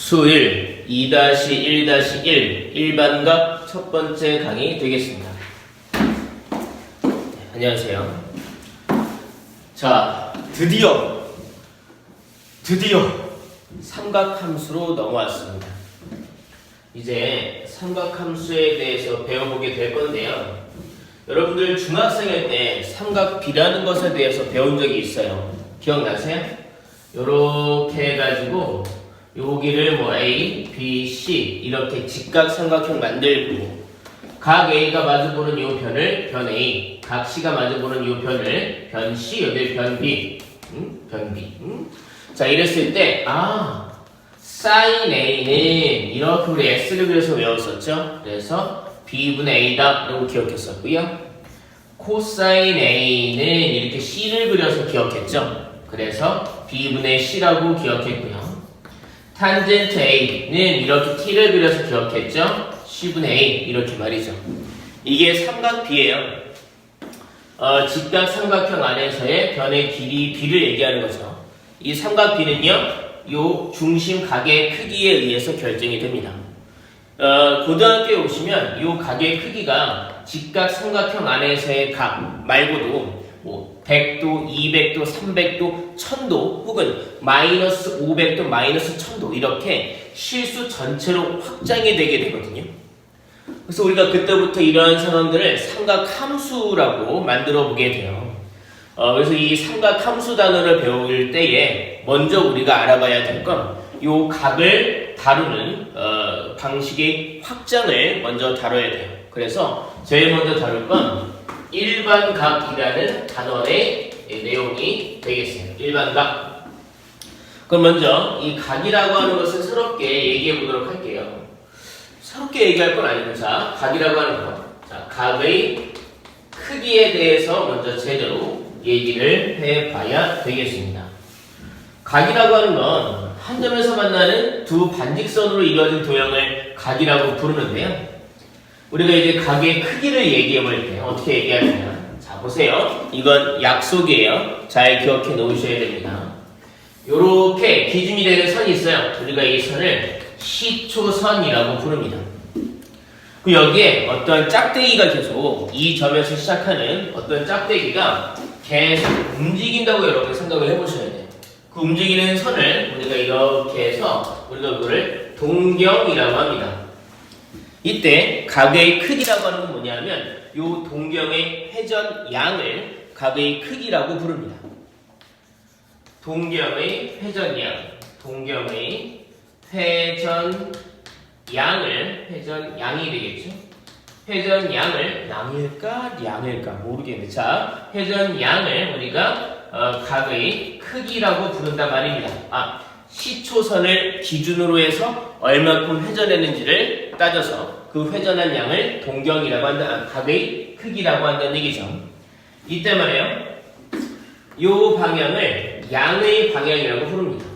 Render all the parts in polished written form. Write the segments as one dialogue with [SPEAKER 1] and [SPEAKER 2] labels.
[SPEAKER 1] 수일 2-1-1 일반각 첫 번째 강의 되겠습니다. 안녕하세요. 자, 드디어 삼각함수로 넘어왔습니다. 이제 삼각함수에 대해서 배워보게 될 건데요. 여러분들 중학생일 때 삼각비라는 것에 대해서 배운 적이 있어요. 기억나세요? 요렇게 해가지고 여기를 뭐 A, B, C 이렇게 직각삼각형 만들고 각 A가 마주보는 이 변을 변 A, 각 C가 마주보는 이 변을 변 C, 여기 변 B, 변 B. 자, 이랬을 때 sin A는 이렇게 우리 X를 그려서 외웠었죠. 그래서 B분의 A다 라고 기억했었고요. 코사인 A는 이렇게 C를 그려서 기억했죠. 그래서 B분의 C라고 기억했고요. 탄젠트 A는 이렇게 T를 그려서 기억했죠. C분의 A 이렇게 말이죠. 이게 삼각비예요. 직각삼각형 안에서의 변의 길이 B를 얘기하는 거죠. 이 삼각비는요, 요 중심 각의 크기에 의해서 결정이 됩니다. 고등학교에 오시면 요 각의 크기가 직각삼각형 안에서의 각 말고도 뭐 100도, 200도, 300도, 1000도 혹은 마이너스 500도, 마이너스 1000도 이렇게 실수 전체로 확장이 되게 되거든요. 그래서 우리가 그때부터 이러한 상황들을 삼각함수라고 만들어 보게 돼요. 그래서 이 삼각함수 단어를 배울 때에 먼저 우리가 알아봐야 될 건 요 각을 다루는 방식의 확장을 먼저 다뤄야 돼요. 그래서 제일 먼저 다룰 건 일반각이라는 단어의 내용이 되겠어요. 일반각. 그럼 먼저 이 각이라고 하는 것을 새롭게 얘기해 보도록 할게요. 새롭게 얘기할 건 아니고, 자, 각이라고 하는 것. 자, 각의 크기에 대해서 먼저 제대로 얘기를 해봐야 되겠습니다. 각이라고 하는 건 한 점에서 만나는 두 반직선으로 이루어진 도형을 각이라고 부르는데요. 우리가 이제 각의 크기를 얘기해 볼 때 어떻게 얘기하냐면, 자, 보세요. 이건 약속이에요. 잘 기억해 놓으셔야 됩니다. 요렇게 기준이 되는 선이 있어요. 우리가 이 선을 시초선이라고 부릅니다. 그 여기에 어떤 짝대기가 계속 이 점에서 시작하는 어떤 짝대기가 계속 움직인다고 여러분 생각을 해보셔야 돼요. 그 움직이는 선을 우리가 이렇게 해서 우리가 그거를 동경이라고 합니다. 이때 각의 크기라고 하는 건 뭐냐면 요 동경의 회전 양을 각의 크기라고 부릅니다. 동경의 회전 양이 되겠죠. 회전 양을 양일까 모르겠는데, 자, 회전 양을 우리가 각의 크기라고 부른단 말입니다. 시초선을 기준으로 해서 얼마큼 회전했는지를 따져서 그 회전한 양을 동경이라고 한다, 각의 크기라고 한다는 얘기죠. 이때 말이에요, 요 방향을 양의 방향이라고 부릅니다.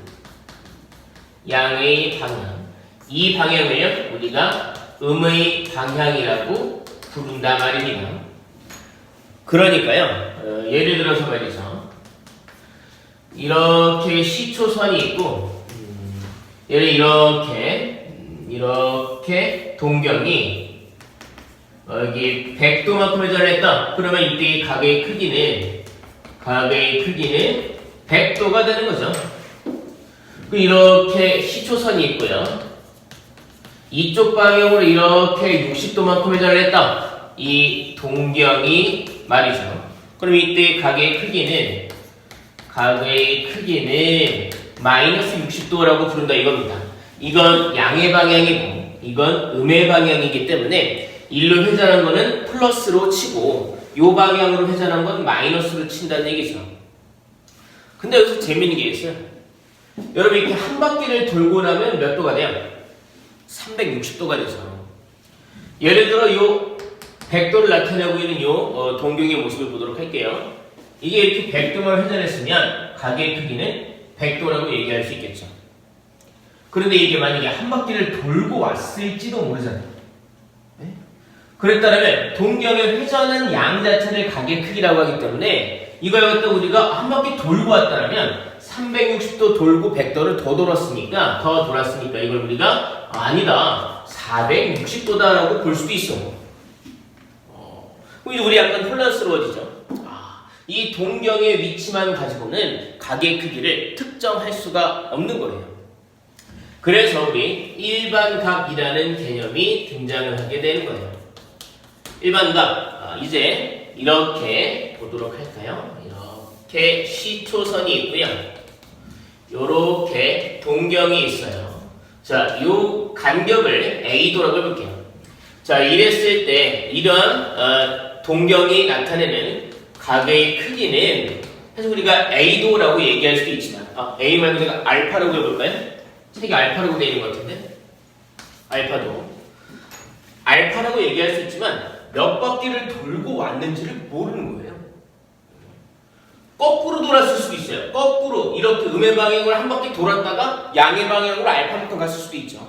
[SPEAKER 1] 양의 방향. 이 방향을요, 우리가 음의 방향이라고 부른단 말입니다. 그러니까요, 예를 들어서 말이죠. 이렇게 시초선이 있고, 예를 이렇게 동경이 여기 100도만큼 회전을 했다. 그러면 이때 이 각의 크기는 100도가 되는 거죠. 이렇게 시초선이 있고요. 이쪽 방향으로 이렇게 60도만큼 회전을 했다. 이 동경이 말이죠. 그럼 이때 각의 크기는 마이너스 60도라고 부른다 이겁니다. 이건 양의 방향이고 이건 음의 방향이기 때문에 일로 회전한 거는 플러스로 치고 요 방향으로 회전한 건 마이너스로 친다는 얘기죠. 근데 여기서 재밌는 게 있어요. 여러분 이렇게 한 바퀴를 돌고 나면 몇 도가 돼요? 360도가 되죠. 예를 들어 요 100도를 나타내고 있는 요 동경의 모습을 보도록 할게요. 이게 이렇게 100도만 회전했으면 각의 크기는 100도라고 얘기할 수 있겠죠. 그런데 이게 만약에 한 바퀴를 돌고 왔을지도 모르잖아요. 네? 그랬다면 동경의 회전한 양 자체를 각의 크기라고 하기 때문에 이걸 갖다 우리가 한 바퀴 돌고 왔다면 360도 돌고 100도를 더 돌았으니까 이걸 우리가 아니다 460도다라고 볼 수도 있어. 그럼 이제 우리 약간 혼란스러워지죠. 이 동경의 위치만 가지고는 가게 크기를 특정할 수가 없는 거예요. 그래서 우리 일반각이라는 개념이 등장을 하게 되는 거예요. 일반각, 이제 이렇게 보도록 할까요? 이렇게 시초선이 있고요. 요렇게 동경이 있어요. 자, 요 간격을 A도라고 해볼게요. 자, 이랬을 때 이런 동경이 나타내는 각의 크기는 사실 우리가 A도라고 얘기할 수도 있지만 A 말고 제가 알파라고 해볼까요? 책이 알파라고 되어 있는 것 같은데 알파라고 얘기할 수 있지만 몇 바퀴를 돌고 왔는지를 모르는 거예요. 거꾸로 돌았을 수도 있어요. 거꾸로 이렇게 음의 방향으로 한 바퀴 돌았다가 양의 방향으로 알파부터 갔을 수도 있죠.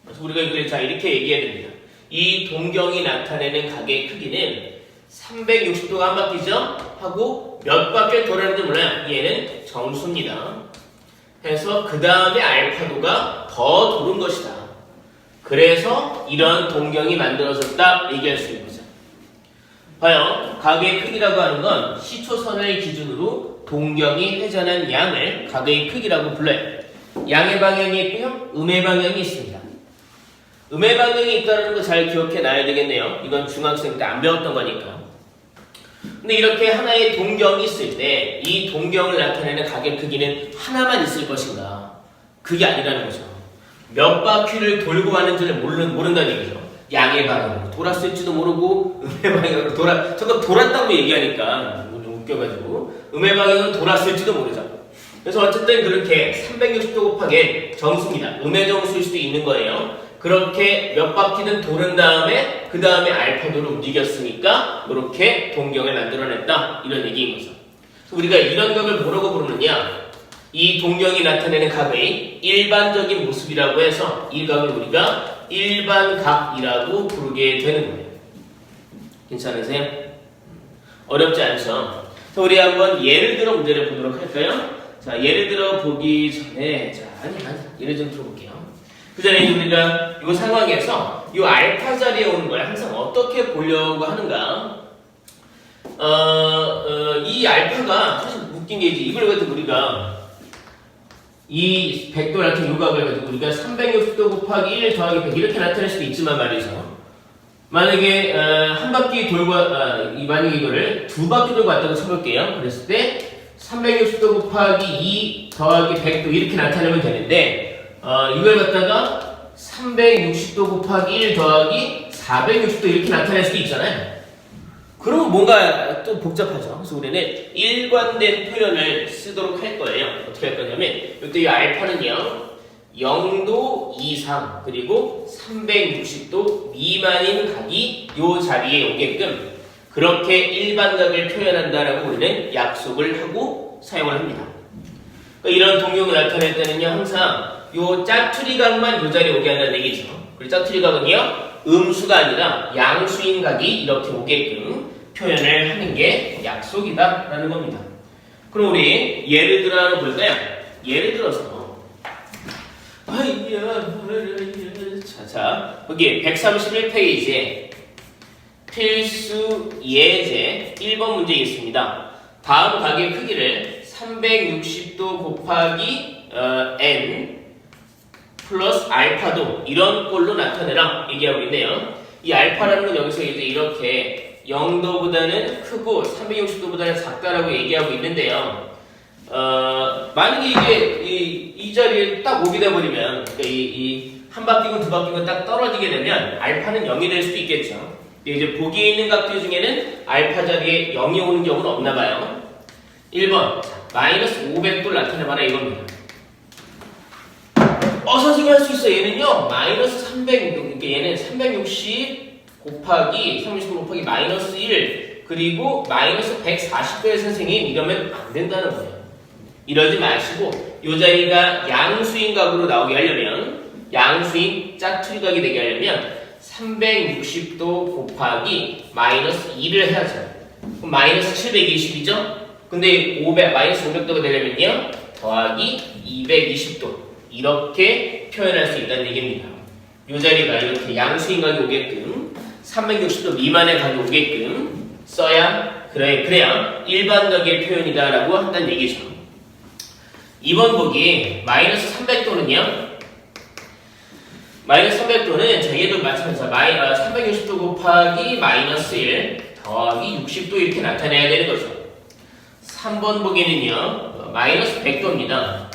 [SPEAKER 1] 그래서 우리가 이걸 자 이렇게 얘기해야 됩니다. 이 동경이 나타내는 각의 크기는 360도가 한 바퀴죠? 하고 몇 바퀴를 돌았는지 몰라요. 얘는 정수입니다. 해서 그 다음에 알파도가 더 도는 것이다. 그래서 이런 동경이 만들어졌다 얘기할 수 있는 거죠. 봐요. 각의 크기라고 하는 건 시초선을 기준으로 동경이 회전한 양을 각의 크기라고 불러요. 양의 방향이 있고요. 음의 방향이 있습니다. 음의 방향이 있다는 거 잘 기억해 놔야 되겠네요. 이건 중학생 때 안 배웠던 거니까. 근데 이렇게 하나의 동경이 있을 때 이 동경을 나타내는 각의 크기는 하나만 있을 것인가? 그게 아니라는 거죠. 몇 바퀴를 돌고 왔는지를 모른다는 얘기죠. 양의 방향으로 돌았을지도 모르고 음의 방향으로 저거 돌았다고 얘기하니까 좀 웃겨가지고 음의 방향으로 돌았을지도 모르죠. 그래서 어쨌든 그렇게 360도 곱하기 정수입니다. 음의 정수일 수도 있는 거예요. 그렇게 몇 바퀴는 도는 다음에 그 다음에 알파도를 움직였으니까 이렇게 동경을 만들어냈다 이런 얘기인 거죠. 우리가 이런 각을 뭐라고 부르느냐? 이 동경이 나타내는 각의 일반적인 모습이라고 해서 이 각을 우리가 일반각이라고 부르게 되는 거예요. 괜찮으세요? 어렵지 않죠? 자, 우리 한번 예를 들어 문제를 보도록 할까요? 자, 예를 들어 보기 전에 예를 좀 들어볼게요. 그 전에 우리가 이 상황에서 이 알파 자리에 오는 걸 항상 어떻게 보려고 하는가? 이 알파가 사실 웃긴 게 이걸 가지고 우리가 이 100도 같은 요각을 가지고 우리가 360도 곱하기 1 더하기 100 이렇게 나타낼 수도 있지만 말이죠. 만약에 한 바퀴 돌고 만약에 이거를 두 바퀴 돌고 왔다고 쳐볼게요. 그랬을 때 360도 곱하기 2 더하기 100도 이렇게 나타내면 되는데 이걸 갖다가 360도 곱하기 1 더하기 460도 이렇게 나타낼 수도 있잖아요. 그러면 뭔가 또 복잡하죠. 그래서 우리는 일관된 표현을 쓰도록 할 거예요. 어떻게 할 거냐면 이때 이 알파는요 0도 이상 그리고 360도 미만인 각이 이 자리에 오게끔 그렇게 일반각을 표현한다라고 우리는 약속을 하고 사용을 합니다. 그러니까 이런 동경을 나타낼 때는요 항상 요 짜투리각만 요 자리에 오게 한다는 얘기죠. 그리고 짜투리각은요 음수가 아니라 양수인 각이 이렇게 오게끔 표현을 하는 게 약속이다 라는 겁니다. 그럼 우리 예를 들어 하나 볼까요? 예를 들어서 자 거기 131페이지에 필수 예제 1번 문제 있습니다. 다음 각의 크기를 360도 곱하기 n 플러스 알파도 이런 꼴로 나타내라 얘기하고 있네요. 이 알파라는 건 여기서 이제 이렇게 0도보다는 크고 360도보다는 작다라고 얘기하고 있는데요. 만약에 이게 이 자리에 딱 오게 돼버리면 그러니까 이 한 바퀴고 두 바퀴고 딱 떨어지게 되면 알파는 0이 될 수도 있겠죠. 이제 보기에 있는 각들 중에는 알파 자리에 0이 오는 경우는 없나 봐요. 1번 마이너스 500도를 나타내봐라 이겁니다. 선생님 할 수 있어. 얘는요 마이너스 300 그러니까 얘는 360 곱하기 360 곱하기 마이너스 1 그리고 마이너스 140도의 선생님 이러면 안 된다는 거예요. 이러지 마시고 이 자리가 양수인 각으로 나오게 하려면 양수인 짜투리각이 되게 하려면 360도 곱하기 마이너스 2를 해야죠. 그럼 마이너스 720이죠? 근데 마이너스 500도가 되려면요 더하기 220도 이렇게 표현할 수 있다는 얘기입니다. 이 자리가 이렇게 양수인 각이 오게끔 360도 미만의 각이 오게끔 써야 그래야 일반각의 표현이다라고 한다는 얘기죠. 이번 보기 마이너스 300도는요. 마이너스 300도는 얘도 마찬가지로 360도 곱하기 마이너스 1 더하기 60도 이렇게 나타내야 되는 거죠. 3번 보기는요. 마이너스 100도입니다.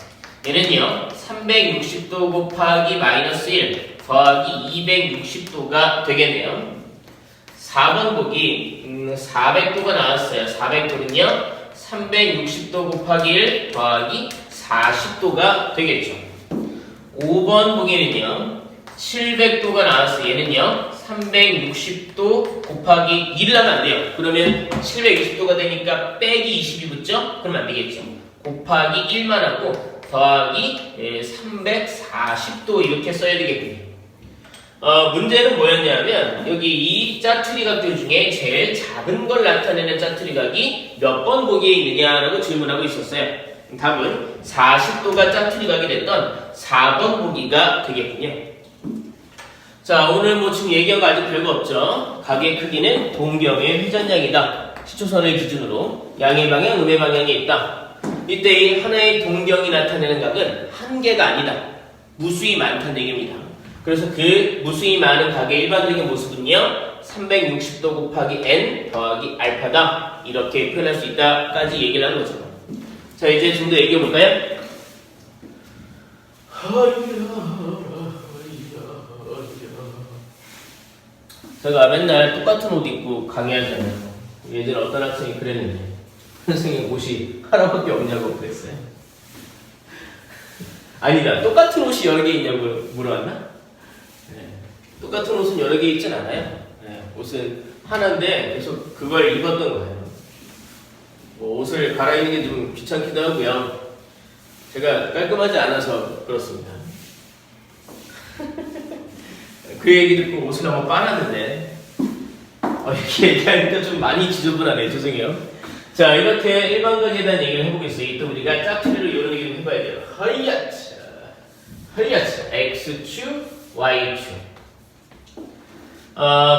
[SPEAKER 1] 얘는요. 360도 곱하기 마이너스 1 더하기 260도가 되겠네요. 4번 보기 400도가 나왔어요. 400도는요. 360도 곱하기 1 더하기 40도가 되겠죠. 5번 보기는요. 700도가 나왔어요. 얘는요. 360도 곱하기 1을 하면 안 돼요. 그러면 720도가 되니까 빼기 20이 붙죠? 그러면 안 되겠죠. 곱하기 1만 하고 더하기 340도 이렇게 써야 되겠군요. 문제는 뭐였냐면 여기 이 짜투리 각들 중에 제일 작은 걸 나타내는 짜투리 각이 몇 번 보기에 있느냐라고 질문하고 있었어요. 답은 40도가 짜투리 각이 됐던 4번 보기가 되겠군요. 자, 오늘 지금 얘기한 거 아직 별거 없죠. 각의 크기는 동경의 회전량이다. 시초선을 기준으로 양의 방향, 음의 방향에 있다. 이때 이 하나의 동경이 나타내는 각은 한 개가 아니다. 무수히 많다는 얘기입니다. 그래서 그 무수히 많은 각의 일반적인 모습은요. 360도 곱하기 n 더하기 알파다. 이렇게 표현할 수 있다까지 얘기를 하는 거죠. 자, 이제 좀 더 얘기해 볼까요? 제가 맨날 똑같은 옷 입고 강의하잖아요. 예전에 어떤 학생이 그랬는데 선생님 옷이 하나밖에 없냐고 그랬어요. 아니다. 똑같은 옷이 여러 개 있냐고 물어봤나? 네. 똑같은 옷은 여러 개 있진 않아요. 네. 옷은 하나인데 계속 그걸 입었던 거예요. 옷을 갈아입는 게 좀 귀찮기도 하고요. 제가 깔끔하지 않아서 그렇습니다. 그 얘기 듣고 옷을 한번 빨았는데 이렇게 얘기하니까 좀 많이 지저분하네. 죄송해요. 자, 이렇게 일반각에 대한 얘기를 해보겠어요. 이때 우리가 짜투리로 이런 얘기를 해봐야 돼요. 허리야차 X축, Y축.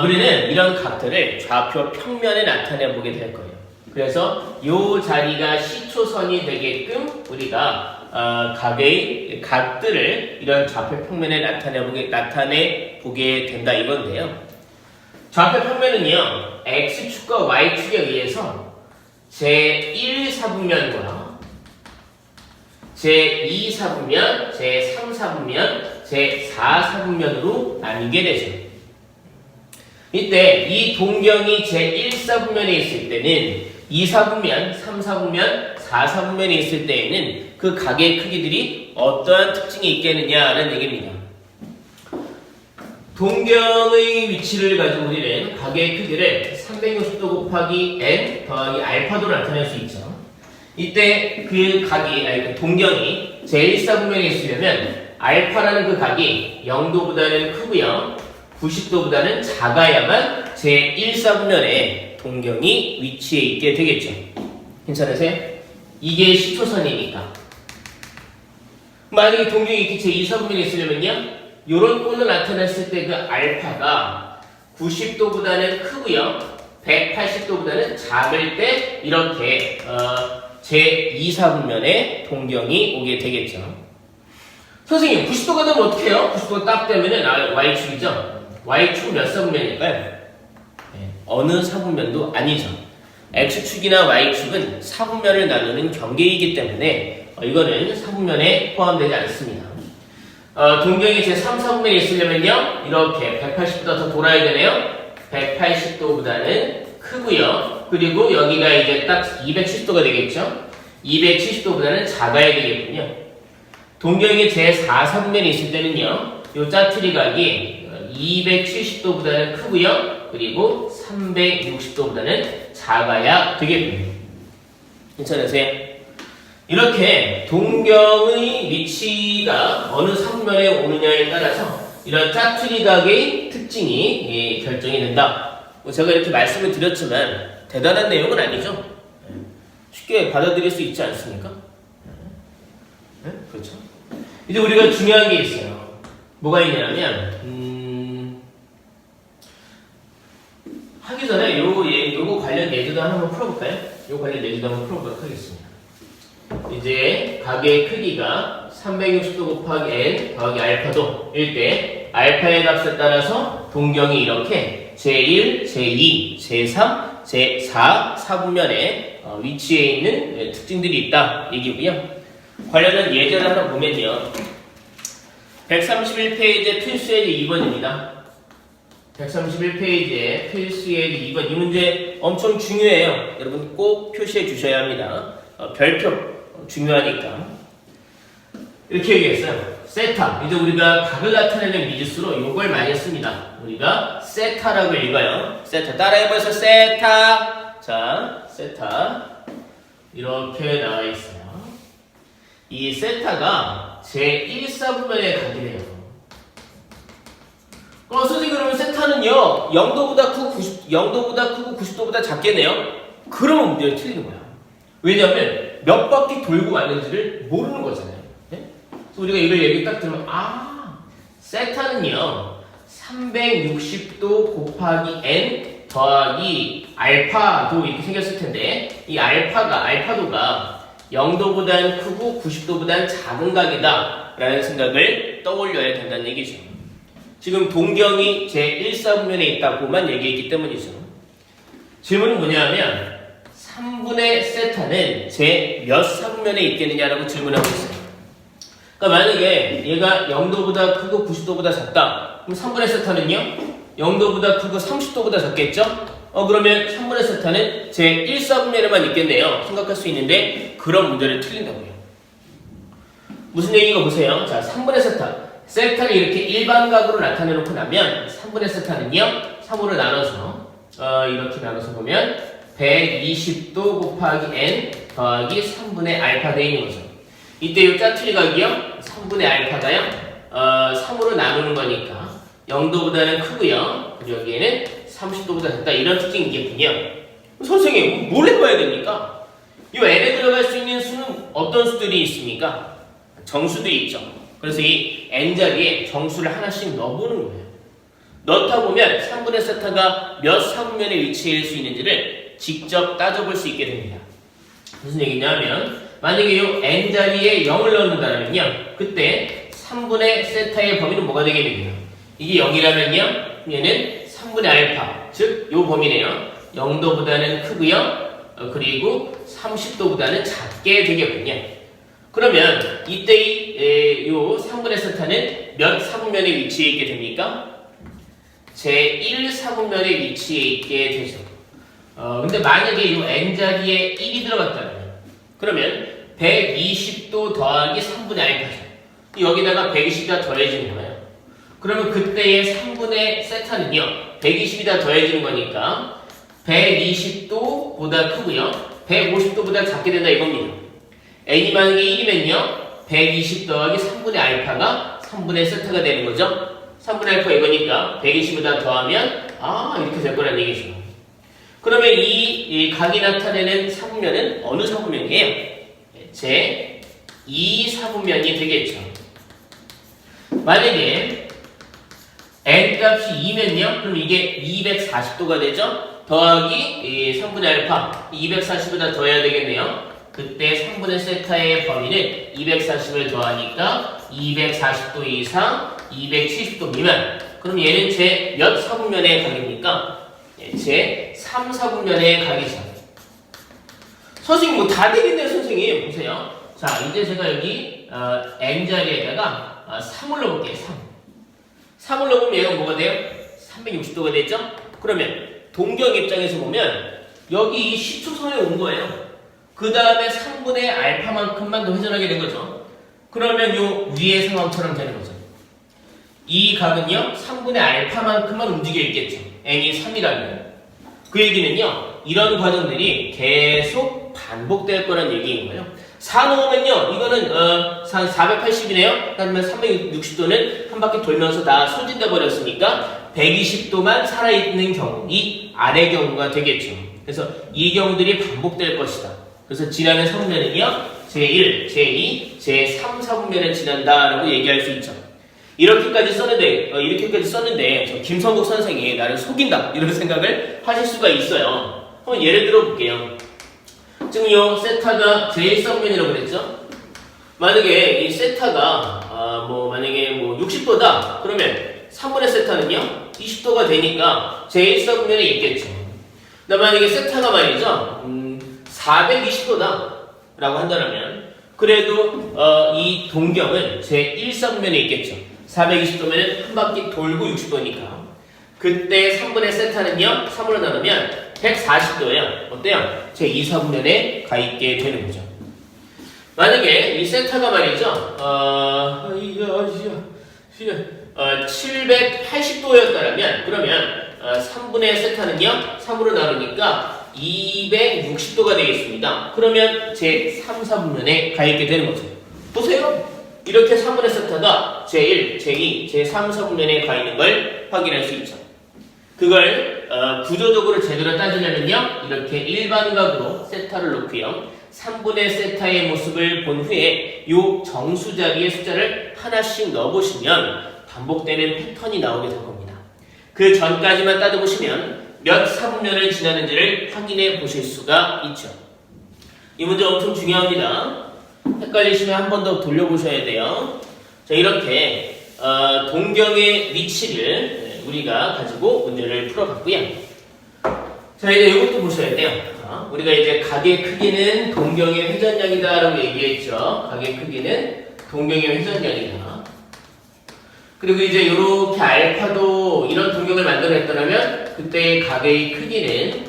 [SPEAKER 1] 우리는 이런 각들을 좌표 평면에 나타내 보게 될 거예요. 그래서 이 자리가 시초선이 되게끔 우리가 각들을 이런 좌표 평면에 나타내 보게 된다 이건데요. 좌표 평면은요, X축과 Y축에 의해서 제1사분면과 제2사분면, 제3사분면, 제4사분면으로 나뉘게 되죠. 이때 이 동경이 제1사분면에 있을 때는 2사분면, 3사분면, 4사분면에 있을 때에는 그 각의 크기들이 어떠한 특징이 있겠느냐라는 얘기입니다. 동경의 위치를 가지고 우리는 각의 크기를 360도 곱하기 n 더하기 알파도로 나타낼 수 있죠. 이때 그 동경이 제1사분면에 있으려면 알파라는 그 각이 0도보다는 크고요. 90도보다는 작아야만 제1사분면에 동경이 위치해 있게 되겠죠. 괜찮으세요? 이게 시초선이니까. 만약에 동경이 이렇게 제2사분면에 있으려면요. 요런 꼴로 나타났을 때 그 알파가 90도보다는 크고요. 180도보다는 작을 때 이렇게 제2사분면에 동경이 오게 되겠죠. 선생님, 90도가 되면 어떻게 해요? 90도가 딱 되면은 Y축이죠? Y축은 몇 사분면일까요? 네, 어느 사분면도 아니죠. X축이나 Y축은 사분면을 나누는 경계이기 때문에 이거는 사분면에 포함되지 않습니다. 동경이 제3사분면에 있으려면요. 이렇게 180보다 더 돌아야 되네요. 180도보다는 크고요. 그리고 여기가 이제 딱 270도가 되겠죠. 270도보다는 작아야 되겠군요. 동경이 제4사분면에 있을 때는요. 요 짜투리 각이 270도보다는 크고요. 그리고 360도보다는 작아야 되겠군요. 괜찮으세요? 이렇게 동경의 위치가 어느 사분면에 오느냐에 따라서 이런 짜투리 각의 특징이 결정이 된다. 제가 이렇게 말씀을 드렸지만 대단한 내용은 아니죠. 쉽게 받아들일 수 있지 않습니까? 그렇죠? 이제 우리가 중요한 게 있어요. 뭐가 있냐면 하기 전에 요거 관련 예제도 한번 풀어볼까요? 요 관련 예제도 한번 풀어보도록 하겠습니다. 이제 각의 크기가 360도 곱하기 n 더하기 알파도 일 때 알파의 값에 따라서 동경이 이렇게 제1, 제2, 제3, 제4 사분면에 위치해 있는 특징들이 있다 얘기고요. 관련한 예제를 하나 보면요. 131페이지의 필수예제 2번입니다. 131페이지에 필수예제 2번 이 문제 엄청 중요해요. 여러분 꼭 표시해 주셔야 합니다. 별표 중요하니까. 이렇게 얘기했어요. 세타. 이제 우리가 각을 나타내는 미지수로 이걸 많이 씁니다. 우리가 세타라고 읽어요. 세타. 따라해보세요. 세타. 자, 세타. 이렇게 나와 있어요. 이 세타가 제1사분면의 각이래요. 선생님 그러면 세타는요 0도보다 크고 90도보다 작겠네요. 그러면 문제가 틀리는 거야. 왜냐하면 몇 바퀴 돌고 왔는지를 모르는 거잖아요. 네? 그래서 우리가 이걸 얘기 딱 들으면 세타는요 360도 곱하기 n 더하기 알파도 이렇게 생겼을 텐데 이 알파도가 0도보단 크고 90도보단 작은 각이다 라는 생각을 떠올려야 된다는 얘기죠. 지금 동경이 제1사분면에 있다고만 얘기했기 때문이죠. 질문은 뭐냐면 3분의 세타는 제 몇 사분면에 있겠느냐라고 질문하고 있어요. 그러니까 만약에 얘가 0도보다 크고 90도보다 작다. 그럼 3분의 세타는요? 0도보다 크고 30도보다 작겠죠? 그러면 3분의 세타는 제 1사분면에만 있겠네요. 생각할 수 있는데 그런 문제를 틀린다고요. 무슨 얘기인가 보세요. 자, 3분의 세타. 세타를 이렇게 일반각으로 나타내놓고 나면 3분의 세타는요. 3으로 나눠서 이렇게 나눠서 보면 120도 곱하기 n 더하기 3분의 알파 돼 있는 거죠. 이때 이 짜투리 각이요. 3분의 알파가요. 3으로 나누는 거니까 0도보다는 크고요. 여기에는 30도보다 작다. 이런 특징이 있겠군요. 선생님, 뭘 해봐야 됩니까? 이 n에 들어갈 수 있는 수는 어떤 수들이 있습니까? 정수들이 있죠. 그래서 이 n자리에 정수를 하나씩 넣어보는 거예요. 넣다 보면 3분의 세타가 몇 사분면에 위치할 수 있는지를 직접 따져볼 수 있게 됩니다. 무슨 얘기냐면 만약에 이 n자리에 0을 넣는다면요. 그때 3분의 세타의 범위는 뭐가 되겠느냐. 이게 0이라면요. 얘는 3분의 알파, 즉 요 범위네요. 0도보다는 크고요. 그리고 30도보다는 작게 되겠군요. 그러면 이때 요 3분의 세타는 몇 사분면에 위치해 있게 됩니까? 제1사분면에 위치해 있게 되죠. 근데 만약에 요 n자리에 1이 들어갔다면 그러면 120도 더하기 3분의 알파죠. 여기다가 120이 더해지는 거예요. 그러면 그때의 3분의 세타는요. 120이 더해지는 거니까 120도보다 크고요. 150도보다 작게 된다 이겁니다. n이 만약에 1이면요. 120 더하기 3분의 알파가 3분의 세타가 되는 거죠. 3분의 알파 이거니까 120에다 더하면 이렇게 될 거란 얘기죠. 그러면 이 각이 나타내는 사분면은 어느 사분면이에요? 제 2사분면이 되겠죠. 만약에 n 값이 2면요? 그럼 이게 240도가 되죠? 더하기 3분의 알파 240에다 더해야 되겠네요. 그때 3분의 세타의 범위는 240을 더하니까 240도 이상 270도 미만. 그럼 얘는 제 몇 사분면의 각입니까? 제 3사분면의 각이죠. 선생님 뭐 다 되겠네요. 선생님 보세요. 자 이제 제가 여기 n자리에다가 3을 넣어볼게요. 3을 넣으면 얘가 뭐가 돼요? 360도가 되죠? 그러면 동경 입장에서 보면 여기 이 10초선에 온 거예요. 그 다음에 3분의 알파만큼만 더 회전하게 된 거죠. 그러면 요 위의 상황처럼 되는 거죠. 이 각은요 3분의 알파만큼만 움직여 있겠죠. n이 3이라면 그 얘기는요 이런 과정들이 계속 반복될 거란 얘기인 거예요. 4 넣으면요 이거는 480이네요. 그러면 360도는 한 바퀴 돌면서 다 소진돼 버렸으니까 120도만 살아있는 경우, 이 아래 경우가 되겠죠. 그래서 이 경우들이 반복될 것이다. 그래서 지나는 사분면은요 제1, 제2, 제3, 4분면을 지난다라고 얘기할 수 있죠. 이렇게까지 썼는데 저 김성국 선생이 나를 속인다 이런 생각을 하실 수가 있어요. 한번 예를 들어 볼게요. 지금 요 세타가 제1선면이라고 그랬죠? 만약에 이 세타가 만약에 60도다 그러면 3분의 세타는요 20도가 되니까 제1선면에 있겠죠. 만약에 세타가 말이죠 420도다 라고 한다면 그래도 이 동경은 제1선면에 있겠죠. 420도면 한 바퀴 돌고 60도니까 그때 3분의 세타는요 3으로 나누면 140도예요. 어때요? 제2선면에 가 있게 되는 거죠. 만약에 이 세타가 말이죠 780도였다면 그러면 3분의 세타는요 3으로 나누니까 260도가 되겠습니다. 그러면 제3, 4분면에 가 있게 되는 거죠. 보세요. 이렇게 3분의 세타가 제1, 제2, 제3, 4분면에 가 있는 걸 확인할 수 있죠. 그걸 구조적으로 제대로 따지려면요 이렇게 일반각으로 세타를 놓고요 3분의 세타의 모습을 본 후에 이 정수 자리에 숫자를 하나씩 넣어보시면 반복되는 패턴이 나오게 될 겁니다. 그 전까지만 따져보시면 몇 4분면을 지나는지를 확인해 보실 수가 있죠. 이 문제 엄청 중요합니다. 헷갈리시면 한 번 더 돌려보셔야 돼요. 자, 이렇게 동경의 위치를 우리가 가지고 문제를 풀어봤고요. 자, 이제 이것도 보셔야 돼요. 우리가 이제 각의 크기는 동경의 회전량이다 라고 얘기했죠. 각의 크기는 동경의 회전량이다. 그리고 이제 이렇게 알파도 이런 동경을 만들어냈더라면 그때의 각의 크기는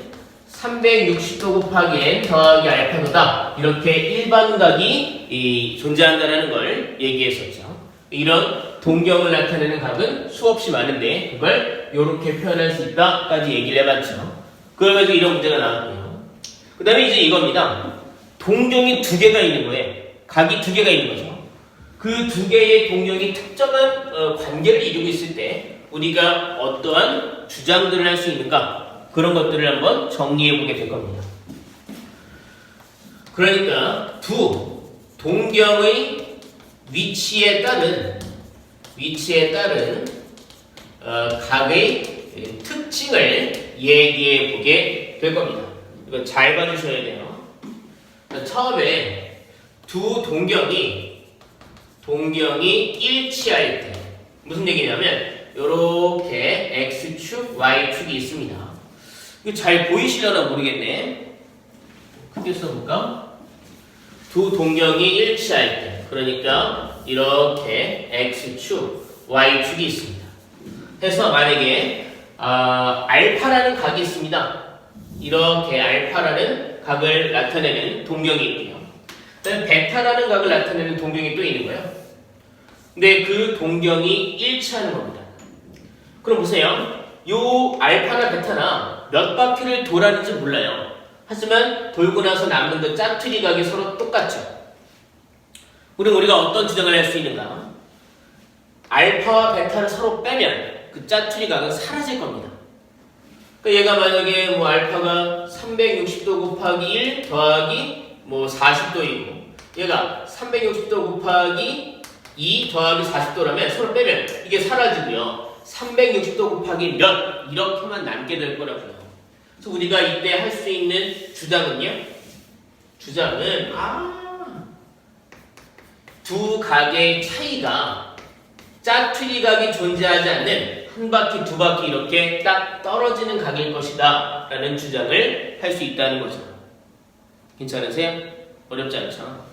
[SPEAKER 1] 360도 곱하기 n 더하기 알파도다. 이렇게 일반각이 존재한다는 걸 얘기했었죠. 이런 동경을 나타내는 각은 수없이 많은데 그걸 이렇게 표현할 수 있다까지 얘기를 해봤죠. 그러면서 이런 문제가 나왔고요. 그 다음에 이제 이겁니다. 동경이 두 개가 있는 거예요. 각이 두 개가 있는 거죠. 그 두 개의 동경이 특정한 관계를 이루고 있을 때 우리가 어떠한 주장들을 할 수 있는가 그런 것들을 한번 정리해 보게 될 겁니다. 그러니까 두 동경의 위치에 따른 각의 특징을 얘기해 보게 될 겁니다. 이거 잘 봐주셔야 돼요. 처음에 두 동경이 일치할 때 무슨 얘기냐면 요렇게 x축, y축이 있습니다. 이거 잘 보이시려나 모르겠네. 크게 써볼까? 두 동경이 일치할 때 그러니까 이렇게 x축, y축이 있습니다. 해서 만약에 알파라는 각이 있습니다. 이렇게 알파라는 각을 나타내는 동경이 있고요. 그다음에 베타라는 각을 나타내는 동경이 또 있는 거예요. 근데 그 동경이 일치하는 겁니다. 그럼 보세요. 요 알파나 베타나 몇 바퀴를 돌았는지 몰라요. 하지만 돌고 나서 남는 그 짜투리 각이 서로 똑같죠. 그럼 우리가 어떤 주장을 할 수 있는가? 알파와 베타를 서로 빼면 그 짜투리 각은 사라질 겁니다. 그러니까 얘가 만약에 알파가 360도 곱하기 1 더하기 40도이고 얘가 360도 곱하기 2 더하기 40도라면 서로 빼면 이게 사라지고요. 360도 곱하기 몇 이렇게만 남게 될 거라고요. 그래서 우리가 이때 할 수 있는 주장은요. 주장은 두 각의 차이가 짜투리 각이 존재하지 않는 한 바퀴, 두 바퀴 이렇게 딱 떨어지는 각일 것이다 라는 주장을 할 수 있다는 거죠. 괜찮으세요? 어렵지 않죠?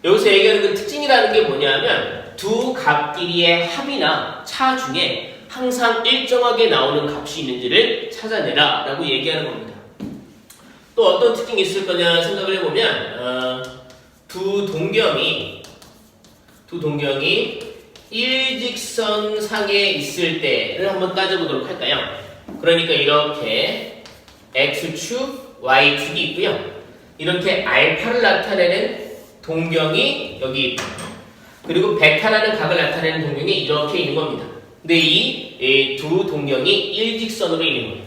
[SPEAKER 1] 여기서 얘기하는 그 특징이라는 게 뭐냐면 두 각끼리의 합이나 차 중에 항상 일정하게 나오는 값이 있는지를 찾아내라 라고 얘기하는 겁니다. 또 어떤 특징이 있을 거냐 생각을 해보면 두 동경이 일직선상에 있을 때를 한번 따져보도록 할까요? 그러니까 이렇게 x축, y축이 있고요. 이렇게 알파를 나타내는 동경이 여기 있고 그리고 베타라는 각을 나타내는 동경이 이렇게 있는 겁니다. 근데 이 두 동경이 일직선으로 있는 거예요.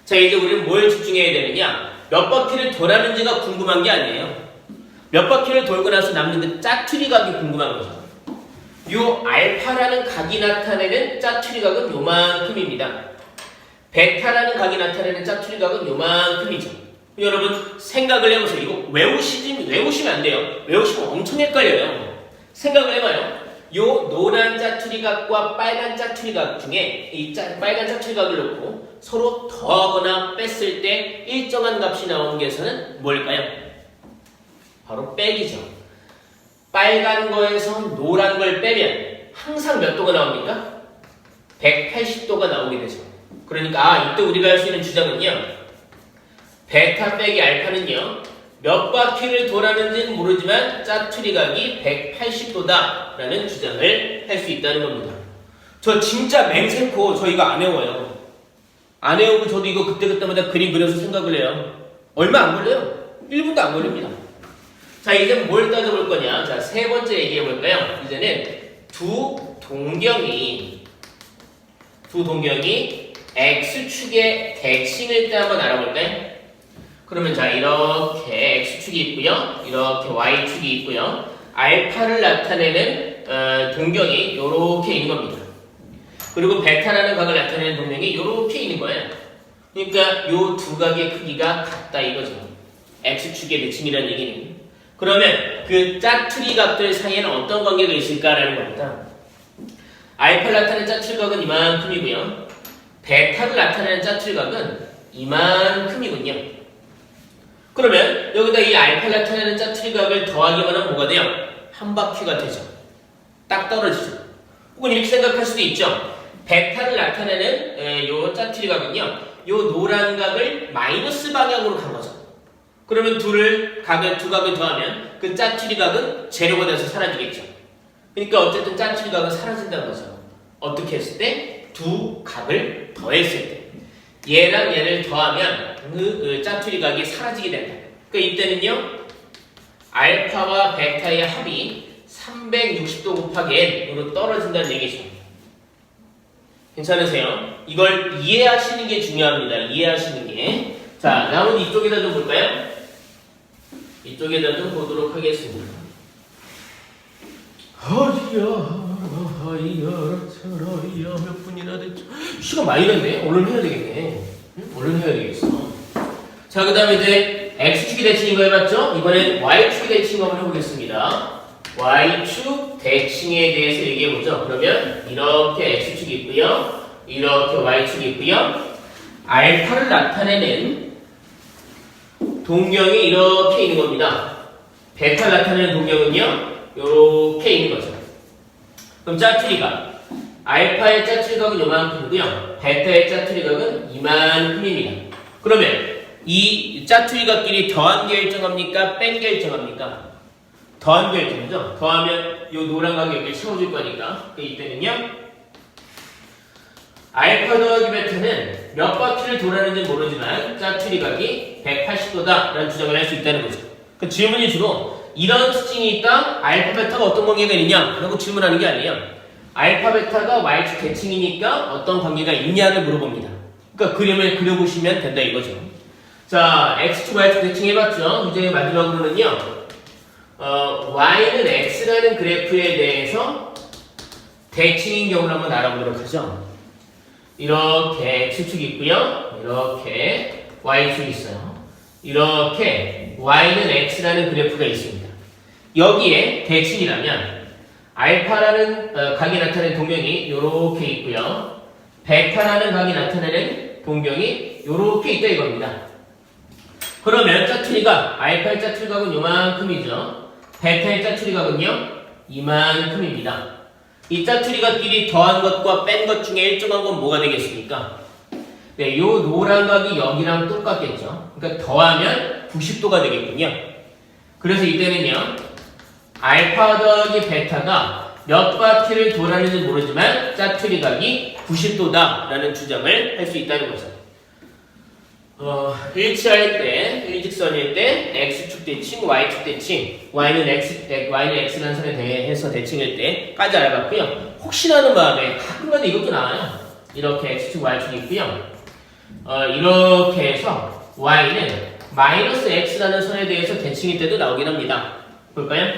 [SPEAKER 1] 자, 이제 우리는 뭘 집중해야 되느냐? 몇 바퀴를 돌았는지가 궁금한 게 아니에요. 몇 바퀴를 돌고 나서 남는 그 짜투리 각이 궁금한 거죠. 요 알파라는 각이 나타내는 짜투리 각은 요만큼입니다. 베타라는 각이 나타내는 짜투리 각은 요만큼이죠. 여러분 생각을 해보세요. 이거 외우시면 안 돼요. 외우시면 엄청 헷갈려요. 생각을 해봐요. 요 노란 짜투리 각과 빨간 짜투리 각 중에 이 빨간 짜투리 각을 놓고 서로 더하거나 뺐을 때 일정한 값이 나오는 계산은 뭘까요? 바로 빼기죠. 빨간 거에서 노란 걸 빼면 항상 몇 도가 나옵니까? 180도가 나오게 되죠. 그러니까 이때 우리가 할 수 있는 주장은요. 베타 빼기 알파는요. 몇 바퀴를 돌았는지는 모르지만 짜투리 각이 180도다 라는 주장을 할 수 있다는 겁니다. 저 진짜 맹세코 저 이거 안 외워요. 안 외우고 저도 이거 그때그때마다 그림 그려서 생각을 해요. 얼마 안 걸려요. 1분도 안 걸립니다. 자, 이제 뭘 따져볼 거냐. 자, 세 번째 얘기해 볼까요? 이제는 두 동경이 X축의 대칭일 때 한번 알아볼까요? 그러면 자, 이렇게 X축이 있고요. 이렇게 Y축이 있고요. 알파를 나타내는 동경이 이렇게 있는 겁니다. 그리고 베타라는 각을 나타내는 동경이 이렇게 있는 거예요. 그러니까 이 두 각의 크기가 같다 이거죠. X축의 대칭이라는 얘기는. 그러면 그 짜투리 각들 사이에는 어떤 관계가 있을까라는 겁니다. 알파를 나타내는 짜투리 각은 이만큼이고요. 베타를 나타내는 짜투리 각은 이만큼이군요. 그러면 여기다 이 알파를 나타내는 짜투리 각을 더하기만 하면 뭐가 돼요? 한 바퀴가 되죠. 딱 떨어지죠. 혹은 이렇게 생각할 수도 있죠. 베타를 나타내는 요 짜투리 각은요. 요 노란 각을 마이너스 방향으로 간 거죠. 그러면 두 각을 더하면 그 짜투리 각은 제로가 돼서 사라지겠죠. 그러니까 어쨌든 짜투리 각은 사라진다는 거죠. 어떻게 했을 때? 두 각을 더했을 때. 얘랑 얘를 더하면 그 짜투리 각이 사라지게 된다. 그러니까 이때는요. 알파와 베타의 합이 360도 곱하기 n으로 떨어진다는 얘기죠. 괜찮으세요? 이걸 이해하시는 게 중요합니다. 이해하시는 게. 자, 나머지 이쪽에다 좀 볼까요? 이쪽에다 좀 보도록 하겠습니다. 몇 분이나 됐죠? 시간 많이 됐네. 얼른 해야 되겠네. 얼른 해야 되겠어. 자, 그 다음에 이제 X축이 대칭인 거 해봤죠? 이번엔 Y축이 대칭 한번 해보겠습니다. Y축 대칭에 대해서 얘기해보죠. 그러면 이렇게 X축이 있고요. 이렇게 Y축이 있고요. 알파를 나타내는 동경이 이렇게 있는 겁니다. 베타를 나타내는 동경은요. 이렇게 있는 거죠. 그럼 짜투리각. 알파의 짜투리각은 요만큼이고요. 베타의 짜투리각은 이만큼입니다. 그러면 이 짜투리각끼리 더한 게 일정합니까? 뺀 게 일정합니까? 더한 게 일정이죠. 더하면 이 노란 각이 여기 채워질 거니까. 이때는요. 알파 더하기 베타는 몇 바퀴를 돌았는지 모르지만 짜투리각이 180도다 라는 주장을 할 수 있다는 거죠. 그 질문이 주로 이런 특징이 있다. 알파 베타가 어떤 관계가 있느냐 라고 질문하는 게 아니에요. 알파 베타가 Y축 대칭이니까 어떤 관계가 있냐를 물어봅니다. 그러니까 그림을 그려보시면 된다 이거죠. 자, X축 Y축 대칭 해봤죠. 이제 마지막으로는요. Y는 X라는 그래프에 대해서 대칭인 경우를 한번 알아보도록 하죠. 이렇게 X축이 있고요. 이렇게 Y축이 있어요. 이렇게 Y는 X라는 그래프가 있습니다. 여기에 대칭이라면 알파라는 각이 나타내는 동경이 이렇게 있고요. 베타라는 각이 나타내는 동경이 이렇게 있다 이겁니다. 그러면 짜투리각, 알파의 짜투리각은 요만큼이죠. 베타의 짜투리각은요 이만큼입니다. 이 짜투리각끼리 더한 것과 뺀 것 중에 일정한 건 뭐가 되겠습니까? 네, 요 노란 각이 여기랑 똑같겠죠. 그러니까 더하면 90도가 되겠군요. 그래서 이때는요. 알파 더하기 베타가 몇 바퀴를 돌았는지 모르지만 짜투리각이 90도다 라는 주장을 할 수 있다는 거죠. 일치할 때, 일직선일 때 X축 대칭, Y축 대칭, Y는 X라는 선에 대해서 대칭일 때까지 알아봤고요. 혹시나 하는 마음에 가끔가다 이것도 나와요. 이렇게 X축, Y축이 있고요. 이렇게 해서 Y는 마이너스 X라는 선에 대해서 대칭일 때도 나오긴 합니다. 볼까요?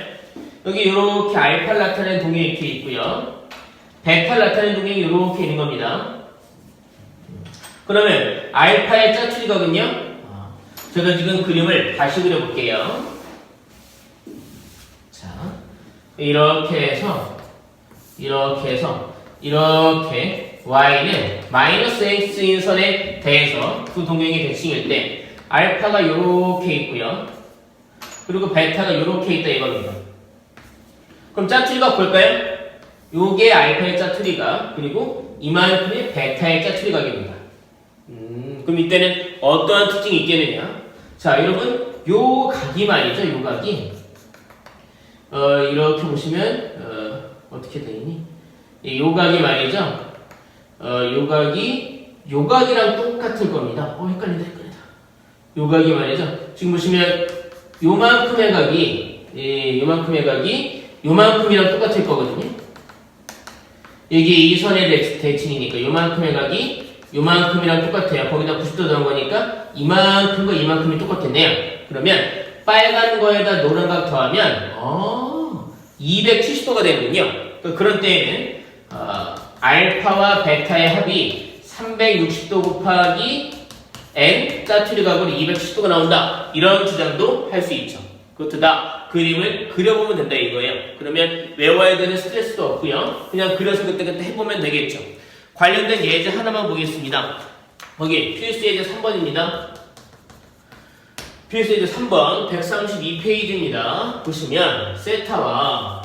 [SPEAKER 1] 여기 이렇게 알파를 나타내는 동형이 이렇게 있고요. 베타를 나타내는 동형이 이렇게 있는 겁니다. 그러면 알파의 짜투리각은요? 제가 지금 그림을 다시 그려볼게요. 자, 이렇게 해서 이렇게 y는 마이너스 x인 선에 대해서 두 동형이 대칭일 때 알파가 이렇게 있고요. 그리고 베타가 이렇게 있다 이겁니다. 그럼 짜투리각 볼까요? 요게 알파의 짜투리각, 그리고 이만큼이 베타의 짜투리각입니다. 그럼 이때는 어떠한 특징이 있겠느냐? 자, 여러분, 요 각이 말이죠, 요 각이. 이렇게 보시면, 어떻게 되니? 요 각이 말이죠. 요 각이랑 똑같을 겁니다. 헷갈린다. 요 각이 말이죠. 지금 보시면, 요만큼의 각이, 요만큼이랑 똑같을 거거든요. 이게 이 선의 대칭이니까, 요만큼의 각이, 요만큼이랑 똑같아요. 거기다 90도 넣은 거니까 이만큼과 이만큼이 똑같겠네요. 그러면 빨간 거에다 노란 각 더하면 270도가 되는군요. 그런 때에는 알파와 베타의 합이 360도 곱하기 n 짜투리각으로 270도가 나온다. 이런 주장도 할 수 있죠. 그것도 다 그림을 그려보면 된다 이거예요. 그러면 외워야 되는 스트레스도 없고요. 그냥 그려서 그때그때 해보면 되겠죠. 관련된 예제 하나만 보겠습니다. 거기 필수 예제 3번입니다. 필수 예제 3번 132페이지입니다. 보시면 세타와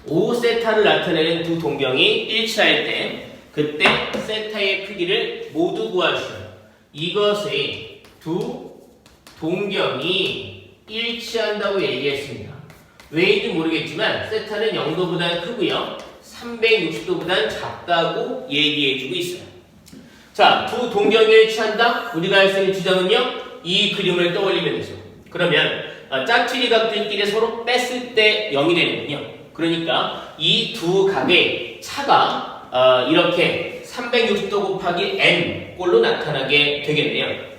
[SPEAKER 1] 5세타를 나타내는 두 동경이 일치할 때 그때 세타의 크기를 모두 구하시오. 이것의 두 동경이 일치한다고 얘기했습니다. 왜인지 모르겠지만 세타는 0도보다 크고요. 360도보다는 작다고 얘기해주고 있어요. 자, 두 동경이 일치한다? 우리가 할 수 있는 주장은요, 이 그림을 떠올리면 되죠. 그러면 짜투리각들끼리 서로 뺐을 때 0이 되는군요. 그러니까 이 두 각의 차가 이렇게 360도 곱하기 n 꼴로 나타나게 되겠네요.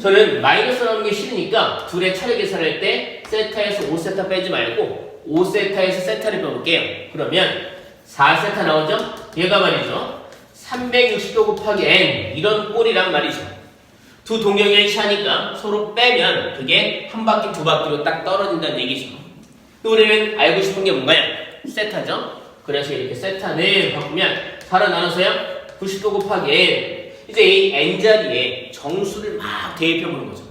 [SPEAKER 1] 저는 마이너스 나오는 게 싫으니까 둘의 차를 계산할 때 세타에서 5세타 빼지 말고 5세타에서 세타를 빼볼게요. 그러면 4세타 나오죠? 얘가 말이죠. 360도 곱하기 n 이런 꼴이란 말이죠. 두 동경이 일치하니까 서로 빼면 그게 한 바퀴 두 바퀴로 딱 떨어진다는 얘기죠. 또 우리는 알고 싶은 게 뭔가요? 세타죠? 그래서 이렇게 세타는 바꾸면 4로 나눠서요 90도 곱하기 n. 이제 이 n자리에 정수를 막 대입해보는 거죠.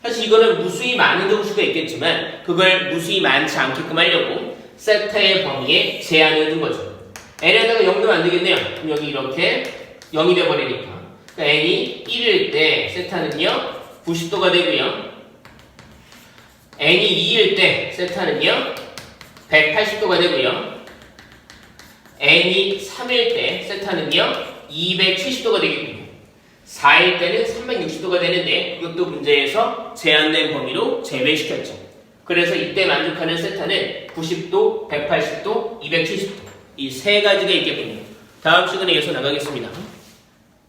[SPEAKER 1] 사실 이거는 무수히 많은 정수가 있겠지만 그걸 무수히 많지 않게끔 하려고 세타의 범위에 제한을 둔 거죠. n에다가 0 넣으면 안 되겠네요. 그럼 여기 이렇게 0이 돼버리니까. 그러니까 n이 1일 때 세타는요 90도가 되고요. n이 2일 때 세타는요 180도가 되고요. n이 3일 때 세타는요 270도가 되겠군요. 4일 때는 360도가 되는데 그것도 문제에서 제한된 범위로 제외시켰죠. 그래서 이때 만족하는 세타는 90도, 180도, 270도 이 세 가지가 있겠군요. 다음 시간에 이어서 나가겠습니다.